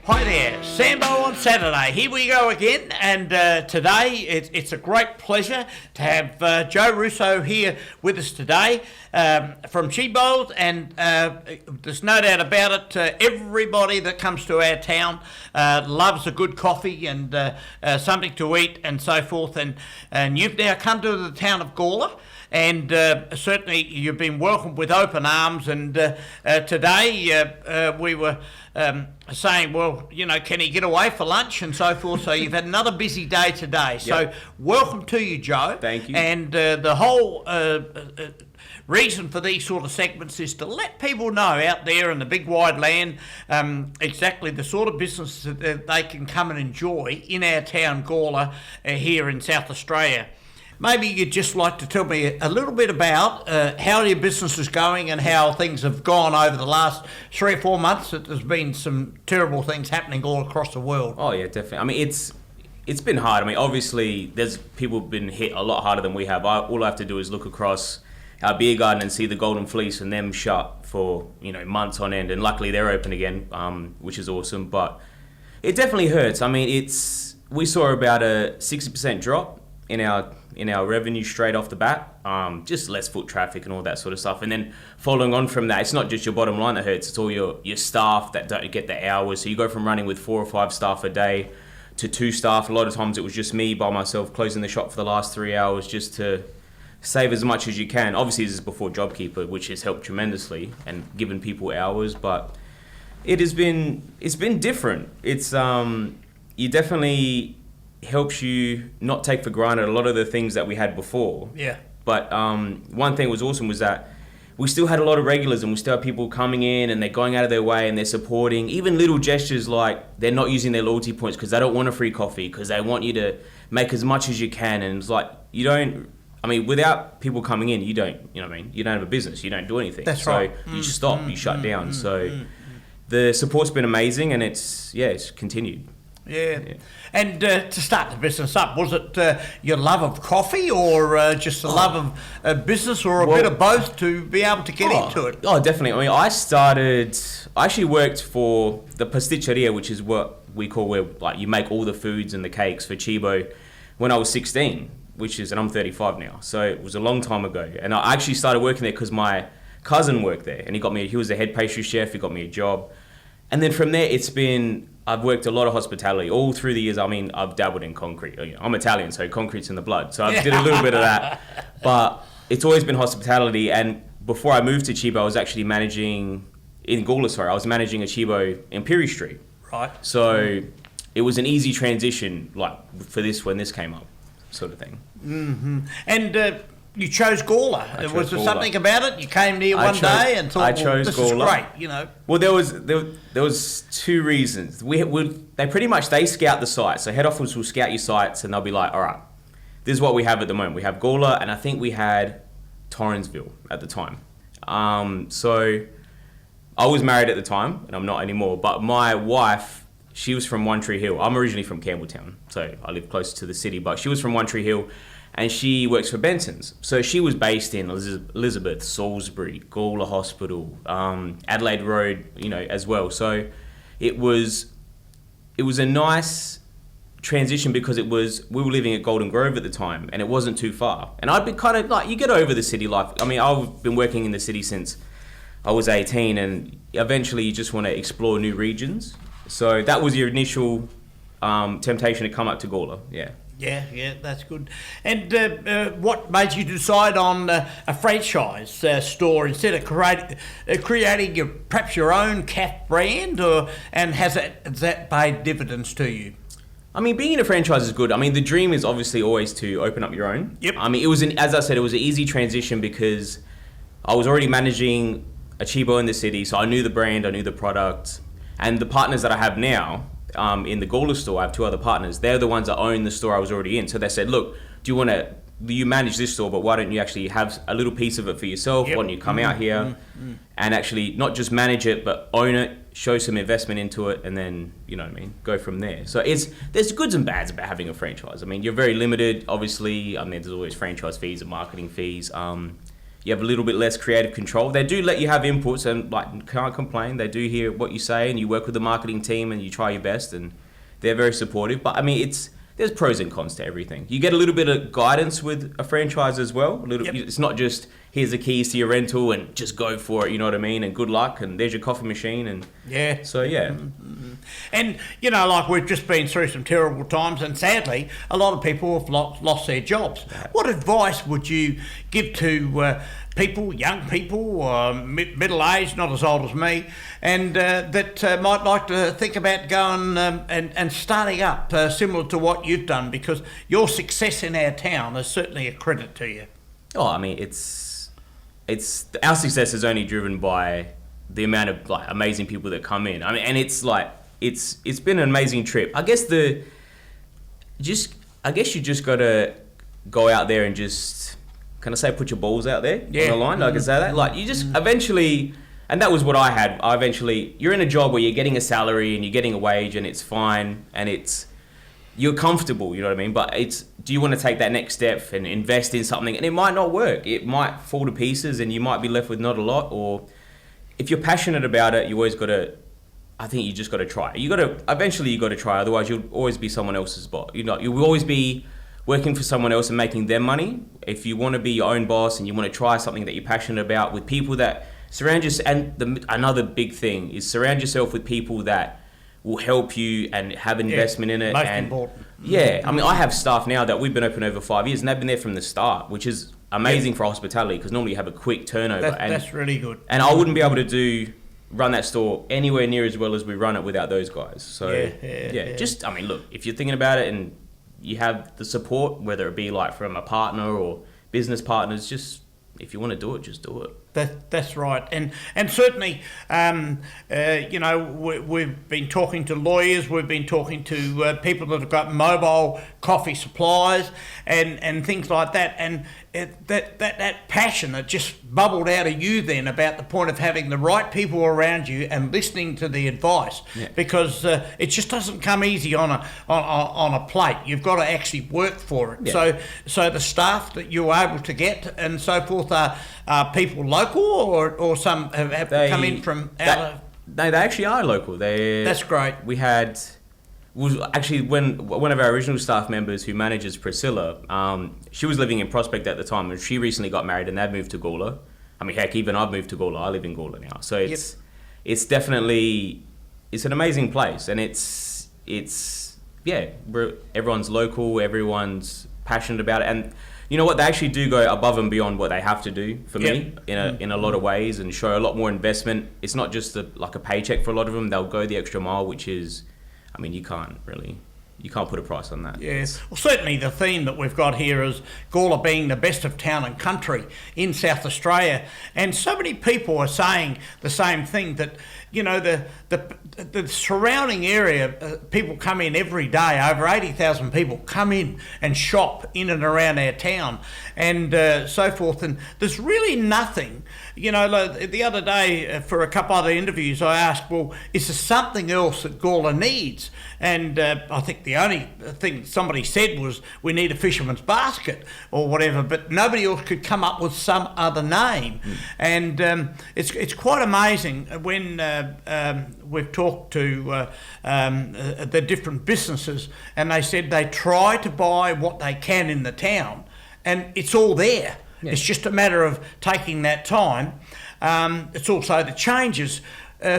Hi there, Sambo On Saturday. Here we go again, and today it's a great pleasure to have Joe Russo here with us today from Cibo, and there's no doubt about it, everybody that comes to our town loves a good coffee and something to eat and so forth, and you've now come to the town of Gawler. And certainly you've been welcomed with open arms, and today we were saying, well, you know, can he get away for lunch and so forth, so you've had another busy day today. So welcome to you, Joe. Thank you. And the whole reason for these sort of segments is to let people know out there in the big wide land exactly the sort of business that they can come and enjoy in our town, Gawler, here in South Australia. Maybe you'd just like to tell me a little bit about how your business is going and how things have gone over the last 3 or 4 months. That there's been some terrible things happening all across the world. Oh yeah, definitely. I mean, it's been hard. I mean, obviously, there's people have been hit a lot harder than we have. All I have to do is look across our beer garden and see the Golden Fleece and them shut for months on end. And luckily, they're open again, which is awesome. But it definitely hurts. I mean, we saw about a 60% drop in our revenue straight off the bat, just less foot traffic and all that sort of stuff. And then following on from that, it's not just your bottom line that hurts, it's all your staff that don't get the hours. So you go from running with 4 or 5 staff a day to 2 staff. A lot of times it was just me by myself closing the shop for the last 3 hours just to save as much as you can. Obviously this is before JobKeeper, which has helped tremendously and given people hours, but it's been different. It's you definitely helps you not take for granted a lot of the things that we had before. Yeah. But one thing was awesome was that we still had a lot of regulars, and we still have people coming in and they're going out of their way and they're supporting even little gestures like they're not using their loyalty points because they don't want a free coffee, because they want you to make as much as you can. And it's like, without people coming in, you don't have a business, you don't do anything. That's right. So you stop, you shut down. The support's been amazing, and it's continued. Yeah. And to start the business up, was it your love of coffee or just the love of business, or a bit of both to be able to get into it? Oh, definitely. I mean, I actually worked for the pasticceria, which is what we call where you make all the foods and the cakes for Cibo, when I was 16, and I'm 35 now. So it was a long time ago. And I actually started working there because my cousin worked there, and he was the head pastry chef, he got me a job. And then from there, I've worked a lot of hospitality all through the years. I mean, I've dabbled in concrete. I'm Italian, so concrete's in the blood. So I did a little bit of that. But it's always been hospitality. And before I moved to Cibo, I was actually managing, in Gawler, I was managing a Cibo in Pirie Street. Right. So it was an easy transition, for this, when this came up, sort of thing. Mm-hmm. And you chose Gawler. Was there Gawler. Something about it? You came here one day and thought, this is great, Well, there was 2 reasons. They scout the site. So head office will scout your sites, and they'll be like, all right, this is what we have at the moment. We have Gawler, and I think we had Torrensville at the time. So I was married at the time, and I'm not anymore. But my wife, she was from One Tree Hill. I'm originally from Campbelltown, so I live closer to the city. But she was from One Tree Hill, and she works for Benson's. So she was based in Elizabeth, Salisbury, Gawler Hospital, Adelaide Road, as well. So it was a nice transition because we were living at Golden Grove at the time, and it wasn't too far. And I'd be kind of you get over the city life. I mean, I've been working in the city since I was 18, and eventually you just want to explore new regions. So that was your initial temptation to come up to Gawler, yeah. Yeah, that's good. And what made you decide on a franchise store instead of creating perhaps your own CAF brand, and has that paid dividends to you? I mean, being in a franchise is good. I mean, the dream is obviously always to open up your own. Yep. I mean, as I said, it was an easy transition because I was already managing a Cibo in the city, so I knew the brand, I knew the product, and the partners that I have now. In the Gawler store, I have 2 other partners. They're the ones that own the store I was already in. So they said, look, you manage this store, but why don't you actually have a little piece of it for yourself? Yep. Why don't you come out here and actually not just manage it, but own it, show some investment into it, and then, go from there. So there's goods and bads about having a franchise. I mean, you're very limited, obviously. I mean, there's always franchise fees and marketing fees. you have a little bit less creative control. They do let you have inputs and like can't complain. They do hear what you say and you work with the marketing team and you try your best and they're very supportive. But I mean, there's pros and cons to everything. You get a little bit of guidance with a franchise as well. It's not just here's the keys to your rental and just go for it. You know what I mean? And good luck. And there's your coffee machine. And yeah. So yeah. Mm-hmm. And you know, like we've just been through some terrible times, and sadly, a lot of people have lost their jobs. What advice would you give to people, young people, middle-aged, not as old as me, and that might like to think about going and starting up similar to what you've done, because your success in our town is certainly a credit to you. Oh, I mean, our success is only driven by the amount of like amazing people that come in. I mean, and it's like it's been an amazing trip. I guess you just got to go out there and just. Can I say put your balls out there on the line? I can say that. Like you just eventually, and that was what I had. You're in a job where you're getting a salary and you're getting a wage and it's fine and you're comfortable, you know what I mean? But do you want to take that next step and invest in something? And it might not work. It might fall to pieces and you might be left with not a lot. Or if you're passionate about it, you always got to, I think you just got to try. Eventually you got to try. Otherwise you'll always be someone else's boss. You'll always be working for someone else and making them money. If you want to be your own boss and you want to try something that you're passionate about with people that surround yourself, and another big thing is surround yourself with people that will help you and have investment in it. Most important. Yeah, I mean, I have staff now that we've been open over 5 years and they've been there from the start, which is amazing for hospitality because normally you have a quick turnover. That's really good. And I wouldn't be able to run that store anywhere near as well as we run it without those guys. So just, I mean, look, if you're thinking about it and you have the support, whether it be like from a partner or business partners, just if you want to do it, just do it. That's right, and certainly, you know, we've been talking to lawyers, we've been talking to people that have got mobile coffee supplies and things like that, and that passion that just bubbled out of you then about the point of having the right people around you and listening to the advice, because it just doesn't come easy on a plate. You've got to actually work for it. Yeah. So the staff that you're able to get and so forth are people local or some have come in from out of... No, they actually are local. That's great. We had... was actually when one of our original staff members who manages Priscilla, she was living in Prospect at the time and she recently got married and they'd moved to Gawler. I mean, heck, even I've moved to Gawler. I live in Gawler now. So it's definitely, it's an amazing place and everyone's local, everyone's passionate about it. And you know what, they actually do go above and beyond what they have to do for me in a lot of ways and show a lot more investment. It's not just like a paycheck for a lot of them. They'll go the extra mile, which is, I mean, you can't put a price on that. Yes. Well, certainly the theme that we've got here is Gawler being the best of town and country in South Australia. And so many people are saying the same thing, that, you know, the surrounding area, people come in every day, over 80,000 people come in and shop in and around our town and so forth. And there's really nothing, you know, like the other day for a couple other interviews, I asked, well, is there something else that Gawler needs? And I think the only thing somebody said was, we need a fisherman's basket or whatever, but nobody else could come up with some other name. And it's quite amazing when we've talked to the different businesses and they said they try to buy what they can in the town and it's all there. Yeah. It's just a matter of taking that time. It's also the changes.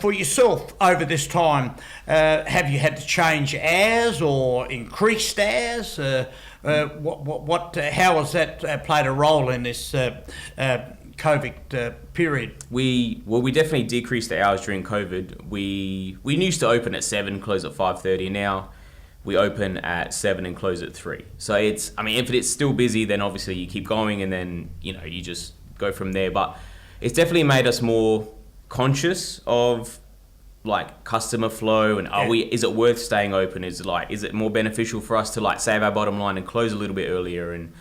For yourself over this time, have you had to change hours or increased hours? How has that played a role in this COVID period? We definitely decreased the hours during COVID. We used to open at 7, close at 5:30. Now we open at 7 and close at 3. So it's, I mean, if it's still busy, then obviously you keep going and then, you know, you just go from there. But it's definitely made us more conscious of like customer flow and is it worth staying open? Is it more beneficial for us to like save our bottom line and close a little bit earlier? And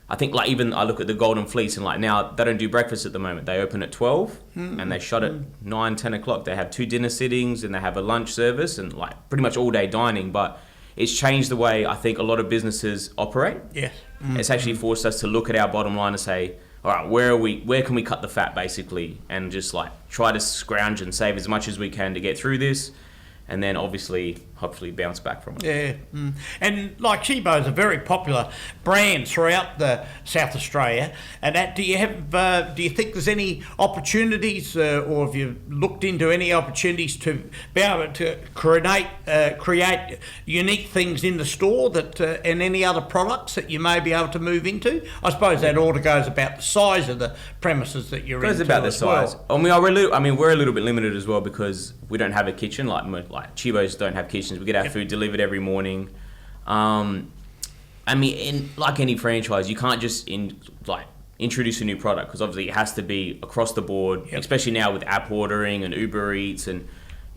I think like even I look at the Golden Fleece and like now they don't do breakfast at the moment. They open at 12 and they shut at 9, 10 o'clock. They have 2 dinner sittings and they have a lunch service and like pretty much all day dining. But it's changed the way I think a lot of businesses operate. Yes. It's actually forced us to look at our bottom line and say, all right, where can we cut the fat basically, and just like try to scrounge and save as much as we can to get through this, and then obviously, hopefully bounce back from it. Yeah, and like Cibo is a very popular brand throughout the South Australia. And that, do you think there's any opportunities, or have you looked into any opportunities to be able to create unique things in the store that and any other products that you may be able to move into? I suppose that order goes about the size of the premises that you're in. It goes about the size. Well. We're a little bit limited as well because we don't have a kitchen like Cibos don't have kitchens. We get our food delivered every morning. Like any franchise, you can't just introduce a new product because obviously it has to be across the board, especially now with app ordering and Uber Eats, and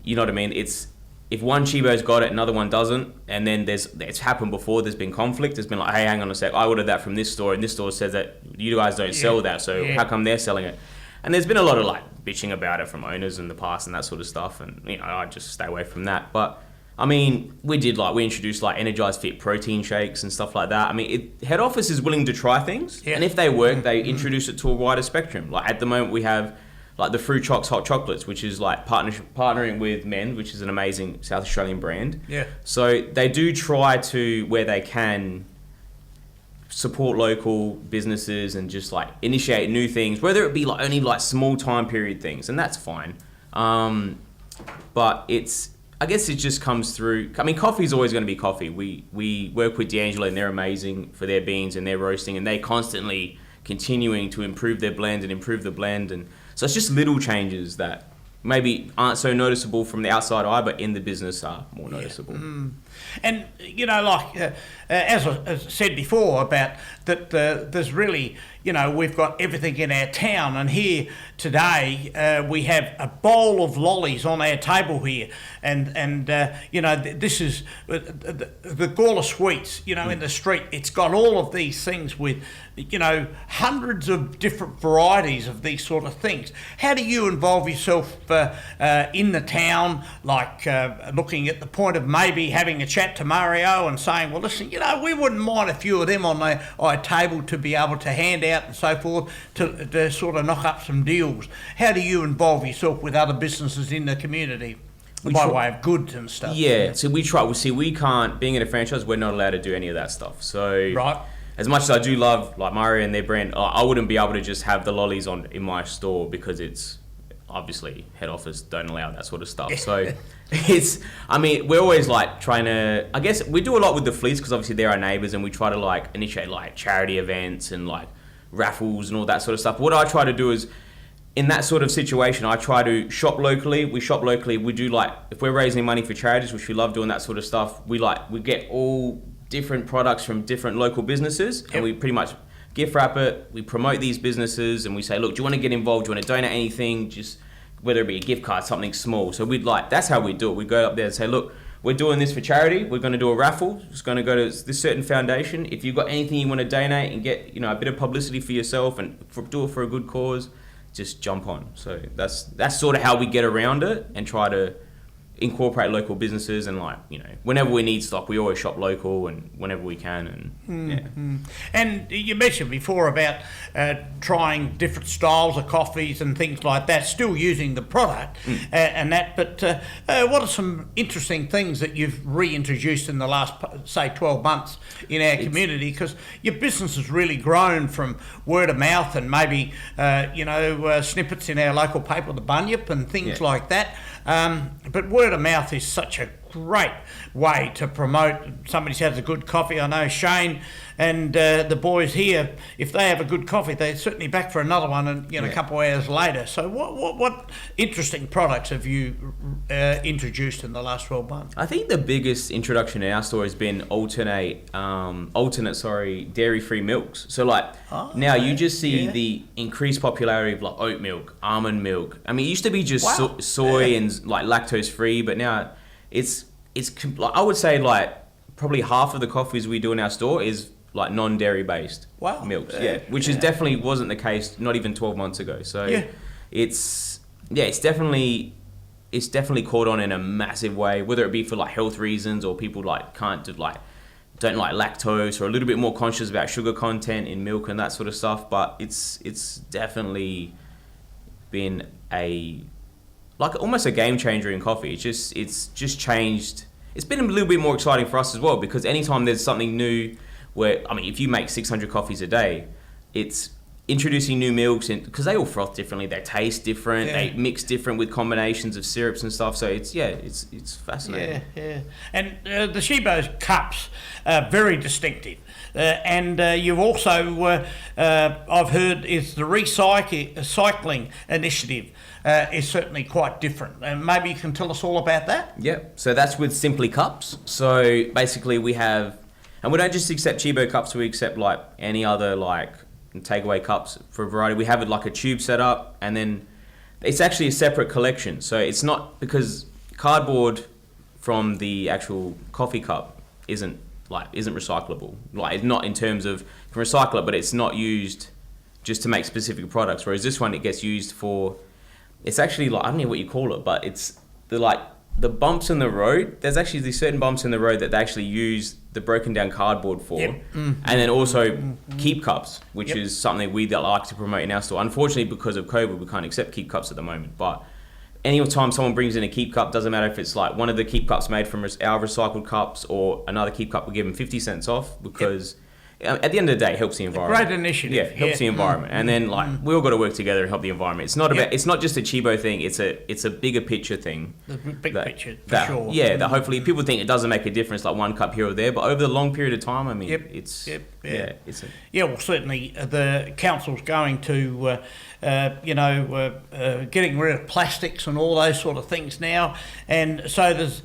you know what I mean. It's if one Cibo's got it, another one doesn't, and then it's happened before. There's been conflict. There's been like, hey, hang on a sec, I ordered that from this store, and this store says that you guys don't sell that, so how come they're selling it? And there's been a lot of like bitching about it from owners in the past and that sort of stuff, and I just stay away from that. But I mean, we introduced like Energized Fit protein shakes and stuff like that. I mean, head office is willing to try things, and if they work, they introduce it to a wider spectrum. Like at the moment, we have like the Fruit Chocs hot chocolates, which is like partnering with Men, which is an amazing South Australian brand. Yeah. So they do try to, where they can, support local businesses and just like initiate new things, whether it be like only like small time period things, and that's fine. But I guess it just comes through. I mean, coffee is always going to be coffee. We work with D'Angelo, and they're amazing for their beans and their roasting, and they constantly continuing to improve their blend and improve the blend. And so it's just little changes that maybe aren't so noticeable from the outside eye, but in the business are more noticeable. And as I said before about that, there's really, we've got everything in our town, and here today we have a bowl of lollies on our table here, and this is the Gawler Sweets, in the street. It's got all of these things with, hundreds of different varieties of these sort of things. How do you involve yourself in the town, like looking at the point of maybe having a chat to Mario and saying, well, listen, we wouldn't mind a few of them on our table to be able to hand out and so forth to sort of knock up some deals. How do you involve yourself with other businesses in the community by way of goods and stuff? Yeah, so we try. We can't, being in a franchise, we're not allowed to do any of that stuff. So right. As much as I do love like Mario and their brand, I wouldn't be able to just have the lollies in my store because it's obviously head office don't allow that sort of stuff. So we're always like trying to, I guess we do a lot with the fleets because obviously they're our neighbours, and we try to like initiate like charity events and like raffles and all that sort of stuff. What I try to do is, in that sort of situation, I try to shop locally. We shop locally. We do like, if we're raising money for charities, which we love doing that sort of stuff, we get all different products from different local businesses, and we pretty much gift wrap it. We promote these businesses, and we say, look, do you want to get involved? Do you want to donate anything? Just whether it be a gift card, something small. So that's how we do it. We go up there and say, look, we're doing this for charity. We're going to do a raffle. It's going to go to this certain foundation. If you've got anything you want to donate and get, a bit of publicity for yourself and do it for a good cause, just jump on. So that's sort of how we get around it and try to incorporate local businesses, and whenever we need stock, we always shop local, and whenever we can. And you mentioned before about trying different styles of coffees and things like that, still using the product and that. But what are some interesting things that you've reintroduced in the last, say, 12 months in our community? Because your business has really grown from word of mouth and maybe snippets in our local paper, the Bunyip, and things like that. But word of mouth is such a great way to promote. Somebody has a good coffee. I know Shane and the boys here, if they have a good coffee, they're certainly back for another one, and a couple of hours later. So what interesting products have you introduced in the last 12 months? I think the biggest introduction in our store has been alternate dairy-free milks. So now you just see the increased popularity of like oat milk, almond milk. I mean, it used to be just soy and like lactose-free, but now it's I would say like probably half of the coffees we do in our store is like non-dairy based milks, which is definitely wasn't the case not even 12 months ago. So it's definitely caught on in a massive way, whether it be for like health reasons or people like can't do like don't like lactose or a little bit more conscious about sugar content in milk and that sort of stuff. But it's definitely been almost a game changer in coffee. It's just changed. It's been a little bit more exciting for us as well, because anytime there's something new, if you make 600 coffees a day, it's introducing new milks, because they all froth differently, they taste different, they mix different with combinations of syrups and stuff. So it's fascinating. Yeah. And the Cibo cups are very distinctive. And you've also, I've heard, is the recycling initiative is certainly quite different. And maybe you can tell us all about that? Yeah, so that's with Simply Cups. So basically we have, and we don't just accept Cibo cups, we accept like any other takeaway cups for a variety. We have it like a tube setup, and then it's actually a separate collection. So it's not, because cardboard from the actual coffee cup isn't recyclable. It's not in terms of, you can recycle it, but it's not used just to make specific products. Whereas this one, it gets used for, it's actually I don't know what you call it, but it's the bumps in the road. There's actually these certain bumps in the road that they actually use the broken down cardboard for. And then also keep cups, which is something we like to promote in our store. Unfortunately, because of COVID, we can't accept keep cups at the moment. But anytime someone brings in a keep cup, doesn't matter if it's one of the keep cups made from our recycled cups or another keep cup, we give them 50 cents off, because at the end of the day, it helps the environment. Great initiative. Yeah, helps the environment. And then we all got to work together and help the environment. It's not about, it's not just a Cibo thing, it's a bigger picture thing. The big picture, for sure. Yeah, that hopefully people think it doesn't make a difference, like one cup here or there, but over the long period of time, well, certainly the council's going to getting rid of plastics and all those sort of things now, and so there's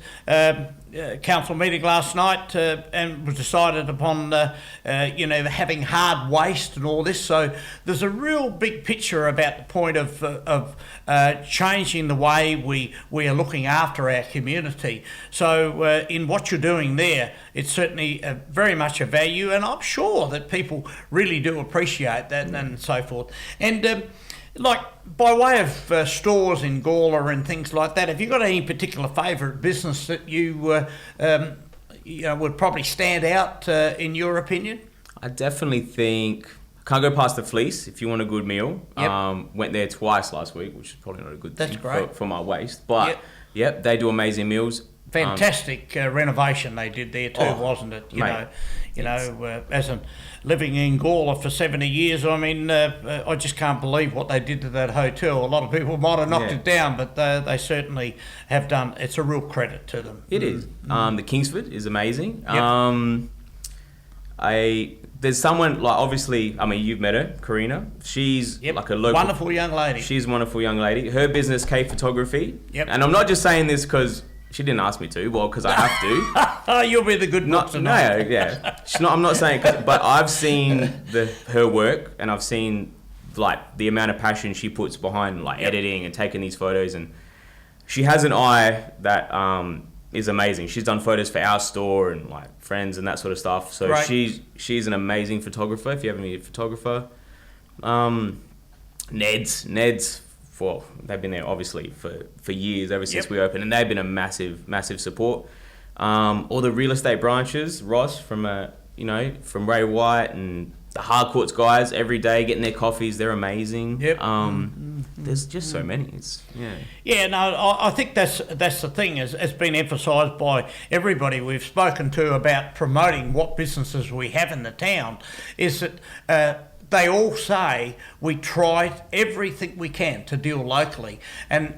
council meeting last night and was decided upon having hard waste and all this. So there's a real big picture about the point of changing the way we are looking after our community. So in what you're doing there, it's certainly very much a value, and I'm sure that people really do appreciate that and so forth. And by way of stores in Gawler and things like that, have you got any particular favourite business that you would probably stand out in your opinion? I definitely think, can't go past the Fleece if you want a good meal. Went there twice last week, which is probably not a good thing for my waist. But they do amazing meals. Fantastic renovation they did there too, wasn't it? As in living in Gawler for 70 years, I just can't believe what they did to that hotel. A lot of people might have knocked it down, but they certainly have done. It's a real credit to them. It is. The Kingsford is amazing. There's someone obviously, you've met her, Karina. She's like a local, wonderful young lady. She's a wonderful young lady. Her business, K Photography. And I'm not just saying this because she didn't ask me to, because I have to. You'll be the good book tonight. I'm not saying, but I've seen her work, and I've seen the amount of passion she puts behind editing and taking these photos, and she has an eye that is amazing. She's done photos for our store and friends and that sort of stuff. So she's an amazing photographer. If you ever need a photographer, Ned's. They've been there obviously for years, ever since we opened, and they've been a massive support. All the real estate branches, Ross from Ray White and the Harcourts guys, every day getting their coffees, they're amazing. There's just so many. I think that's the thing, has been emphasised by everybody we've spoken to about promoting what businesses we have in the town, is that they all say we try everything we can to deal locally, and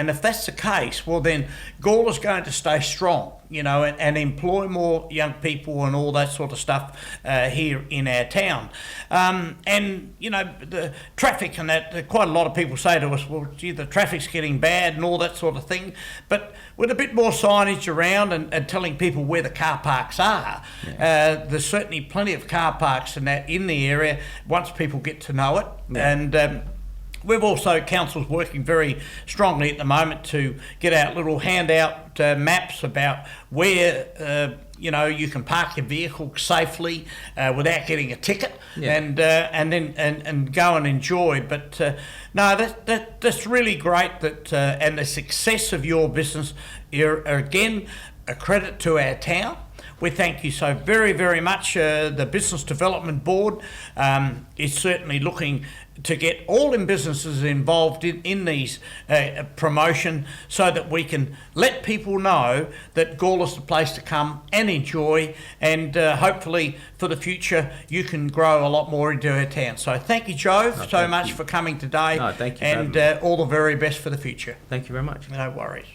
if that's the case, well then Gawler's going to stay strong, and employ more young people and all that sort of stuff here in our town. And the traffic and that, quite a lot of people say to us, well, gee, the traffic's getting bad and all that sort of thing. But with a bit more signage around and telling people where the car parks are, there's certainly plenty of car parks in the area once people get to know it. And we've also, council's working very strongly at the moment to get out little handout maps about where you can park your vehicle safely without getting a ticket, and go and enjoy. But that's really great. And the success of your business are again a credit to our town. we thank you so very, very much. The Business Development Board is certainly looking to get all in businesses involved in these promotion, so that we can let people know that Gawler's the place to come and enjoy, and hopefully for the future you can grow a lot more into our town. So thank you, Joe, so much for coming today. No, thank you. And all the very best for the future. Thank you very much. No worries.